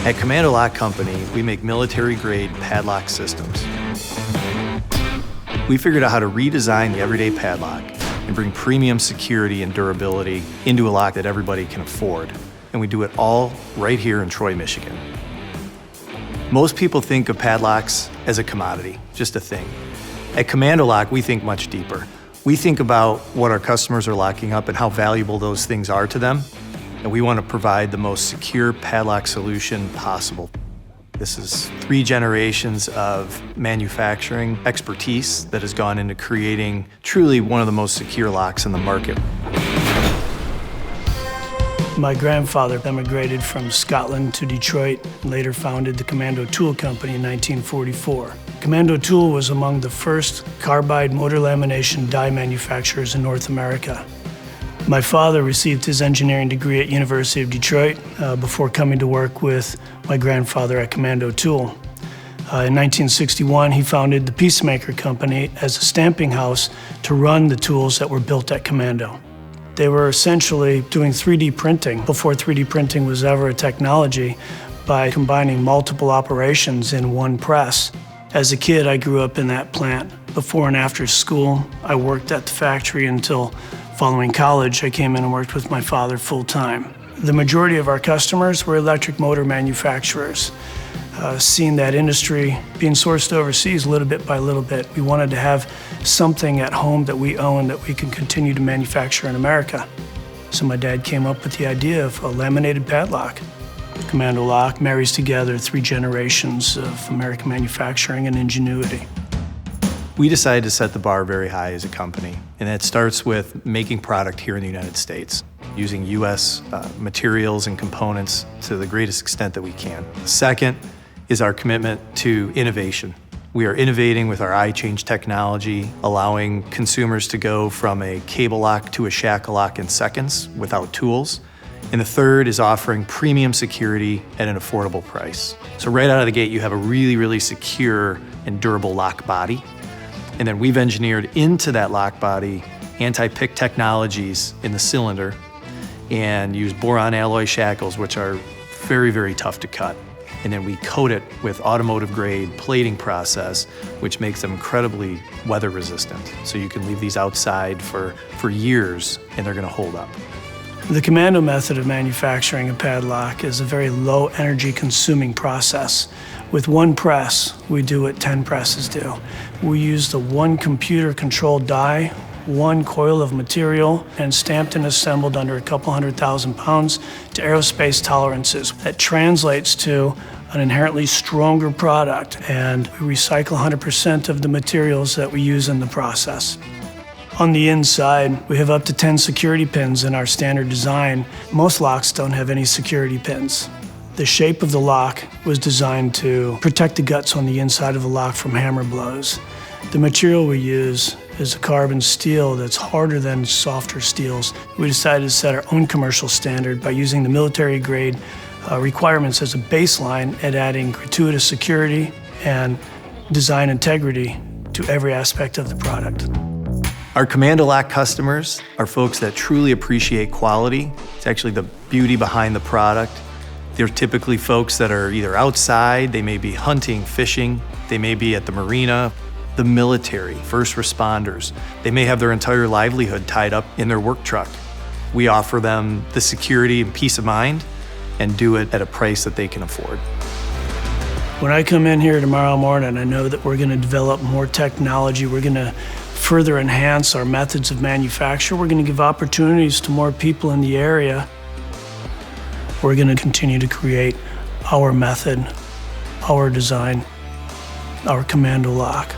At Commando Lock Company, we make military-grade padlock systems. We figured out how to redesign the everyday padlock and bring premium security and durability into a lock that everybody can afford. And we do it all right here in Troy, Michigan. Most people think of padlocks as a commodity, just a thing. At Commando Lock, we think much deeper. We think about what our customers are locking up and how valuable those things are to them. And we want to provide the most secure padlock solution possible. This is 3 generations of manufacturing expertise that has gone into creating truly one of the most secure locks in the market. My grandfather emigrated from Scotland to Detroit and later founded the Commando Tool Company in 1944. Commando Tool was among the first carbide motor lamination die manufacturers in North America. My father received his engineering degree at University of Detroit before coming to work with my grandfather at Commando Tool. In 1961, he founded the Peacemaker Company as a stamping house to run the tools that were built at Commando. They were essentially doing 3D printing before 3D printing was ever a technology by combining multiple operations in one press. As a kid, I grew up in that plant. Before and after school, I worked at the factory until following college, I came in and worked with my father full-time. The majority of our customers were electric motor manufacturers. Seeing that industry being sourced overseas little bit by little bit, we wanted to have something at home that we own that we can continue to manufacture in America. So my dad came up with the idea of a laminated padlock. Commando Lock marries together 3 generations of American manufacturing and ingenuity. We decided to set the bar very high as a company, and that starts with making product here in the United States, using U.S. materials and components to the greatest extent that we can. Second is our commitment to innovation. We are innovating with our iChange technology, allowing consumers to go from a cable lock to a shackle lock in seconds without tools. And the third is offering premium security at an affordable price. So right out of the gate, you have a really, really secure and durable lock body. And then we've engineered into that lock body anti-pick technologies in the cylinder and use boron alloy shackles, which are very, very tough to cut. And then we coat it with automotive-grade plating process, which makes them incredibly weather resistant. So you can leave these outside for years and they're gonna hold up. The Commando method of manufacturing a padlock is a very low energy consuming process. With one press, we do what 10 presses do. We use the one computer controlled die, one coil of material, and stamped and assembled under a couple 100,000 pounds to aerospace tolerances. That translates to an inherently stronger product, and we recycle 100% of the materials that we use in the process. On the inside, we have up to 10 security pins in our standard design. Most locks don't have any security pins. The shape of the lock was designed to protect the guts on the inside of the lock from hammer blows. The material we use is a carbon steel that's harder than softer steels. We decided to set our own commercial standard by using the military-grade requirements as a baseline and adding gratuitous security and design integrity to every aspect of the product. Our Commando Lock customers are folks that truly appreciate quality. It's actually the beauty behind the product. They're typically folks that are either outside, they may be hunting, fishing, they may be at the marina, the military, first responders. They may have their entire livelihood tied up in their work truck. We offer them the security and peace of mind and do it at a price that they can afford. When I come in here tomorrow morning, I know that we're gonna develop more technology. We're gonna further enhance our methods of manufacture. We're gonna give opportunities to more people in the area. We're gonna continue to create our method, our design, our Commando Lock.